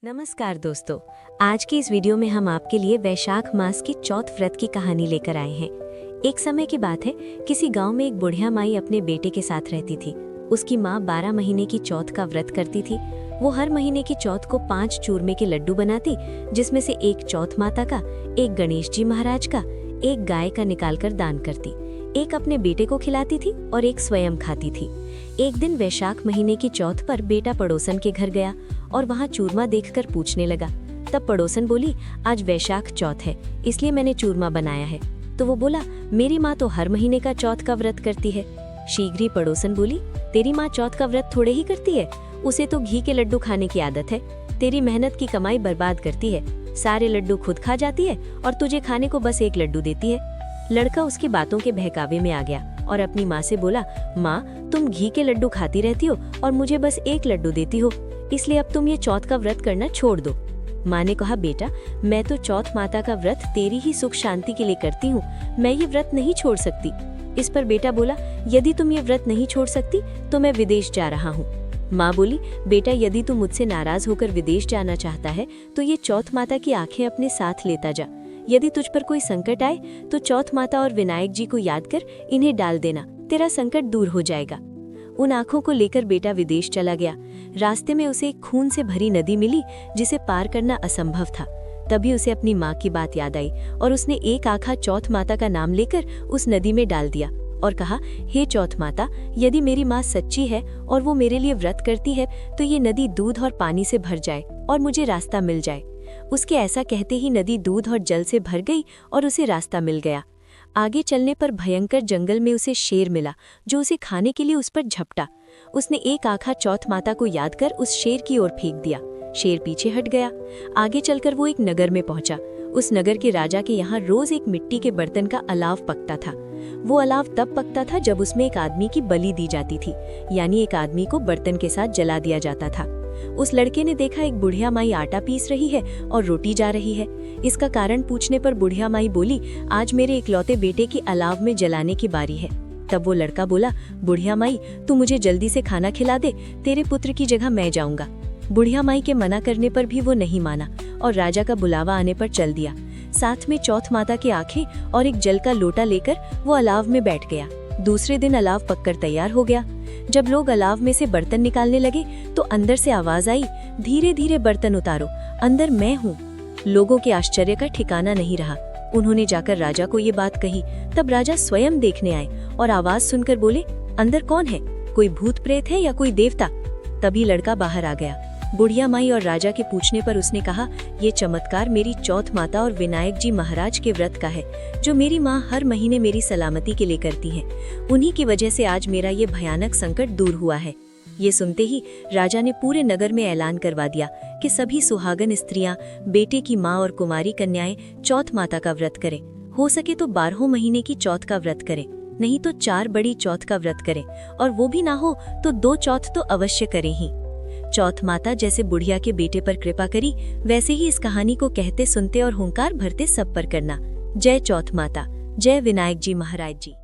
नमस्कार दोस्तों, आज की इस वीडियो में हम आपके लिए वैशाख मास की चौथ व्रत की कहानी लेकर आए हैं। एक समय की बात है, किसी गांव में एक बुढ़िया माई अपने बेटे के साथ रहती थी। उसकी माँ 12 महीने की चौथ का व्रत करती थी। वो हर महीने की चौथ को 5 चूरमे के लड्डू बनाती, जिसमें से एक चौथ माता का, एक गणेश जी महाराज का, एक गाय का निकालकर दान करती, एक अपने बेटे को खिलाती थी और एक स्वयं खाती थी। एक दिन वैशाख महीने की चौथ पर बेटा पड़ोसन के घर गया और वहाँ चूरमा देखकर पूछने लगा। तब पड़ोसन बोली, आज वैशाख चौथ है, इसलिए मैंने चूरमा बनाया है। तो वो बोला, मेरी माँ तो हर महीने का चौथ का व्रत करती है। शीघ्र ही पड़ोसन बोली, तेरी माँ चौथ का व्रत थोड़े ही करती है, उसे तो घी के लड्डू खाने की आदत है। तेरी मेहनत की कमाई बर्बाद करती है, सारे लड्डू खुद खा जाती है और तुझे खाने को बस एक लड्डू देती है। लड़का उसकी बातों के बहकावे में आ गया और अपनी माँ से बोला, माँ तुम घी के लड्डू खाती रहती हो और मुझे बस एक लड्डू देती हो, इसलिए अब तुम ये चौथ का व्रत करना छोड़ दो। माँ ने कहा, बेटा मैं तो चौथ माता का व्रत तेरी ही सुख शांति के लिए करती हूँ, मैं ये व्रत नहीं छोड़ सकती। इस पर बेटा बोला, यदि तुम ये व्रत नहीं छोड़ सकती तो मैं विदेश जा रहा हूँ। माँ बोली, बेटा यदि तू मुझसे नाराज होकर विदेश जाना चाहता है तो ये चौथ माता की आंखें अपने साथ लेता जा। यदि तुझ पर कोई संकट आए तो चौथ माता और विनायक जी को याद कर इन्हें डाल देना, तेरा संकट दूर हो जाएगा। उन आंखों को लेकर बेटा विदेश चला गया। रास्ते में उसे एक खून से भरी नदी मिली, जिसे पार करना असंभव था। तभी उसे अपनी माँ की बात याद आई और उसने एक आंखा चौथ माता का नाम लेकर उस नदी में डाल दिया और कहा, हे चौथ माता, यदि मेरी माँ सच्ची है और वो मेरे लिए व्रत करती है तो ये नदी दूध और पानी से भर जाए और मुझे रास्ता मिल जाए। उसके ऐसा कहते ही नदी दूध और जल से भर गई और उसे रास्ता मिल गया। आगे चलने पर भयंकर जंगल में उसे शेर मिला, जो उसे खाने के लिए उस पर झपटा। उसने एक आंखा चौथ माता को याद कर उस शेर की ओर फेंक दिया। शेर पीछे हट गया। आगे चलकर वो एक नगर में पहुंचा। उस नगर के राजा के यहाँ रोज एक मिट्टी के बर्तन का अलाव पकता था। वो अलाव तब पकता था जब उसमें एक आदमी की बलि दी जाती थी, यानी एक आदमी को बर्तन के साथ जला दिया जाता था। उस लड़के ने देखा एक बुढ़िया माई आटा पीस रही है और रोटी जा रही है। इसका कारण पूछने पर बुढ़िया माई बोली, आज मेरे इकलौते बेटे की अलाव में जलाने की बारी है। तब वो लड़का बोला, बुढ़िया माई तू मुझे जल्दी से खाना खिला दे, तेरे पुत्र की जगह मैं जाऊंगा। बुढ़िया माई के मना करने पर भी वो नहीं माना और राजा का बुलावा आने पर चल दिया। साथ में चौथ माता की आंखें और एक जल का लोटा लेकर वो अलाव में बैठ गया। दूसरे दिन अलाव पककर तैयार हो गया। जब लोग अलाव में से बर्तन निकालने लगे तो अंदर से आवाज आई, धीरे धीरे बर्तन उतारो, अंदर मैं हूँ। लोगों के आश्चर्य का ठिकाना नहीं रहा। उन्होंने जाकर राजा को ये बात कही। तब राजा स्वयं देखने आए और आवाज सुनकर बोले, अंदर कौन है, कोई भूत प्रेत है या कोई देवता? तभी लड़का बाहर आ गया। बुढ़िया माई और राजा के पूछने पर उसने कहा, ये चमत्कार मेरी चौथ माता और विनायक जी महाराज के व्रत का है, जो मेरी माँ हर महीने मेरी सलामती के लिए करती हैं। उन्हीं की वजह से आज मेरा ये भयानक संकट दूर हुआ है। ये सुनते ही राजा ने पूरे नगर में ऐलान करवा दिया कि सभी सुहागन स्त्रियां, बेटे की माँ और कुमारी कन्याएं चौथ माता का व्रत करें। हो सके तो 12 महीने की चौथ का व्रत करें, नहीं तो 4 बड़ी चौथ का व्रत करें, और वो भी ना हो तो 2 चौथ तो अवश्य करें ही। चौथ माता जैसे बुढ़िया के बेटे पर कृपा करी, वैसे ही इस कहानी को कहते सुनते और हुंकार भरते सब पर करना। जय चौथ माता, जय विनायक जी महाराज जी।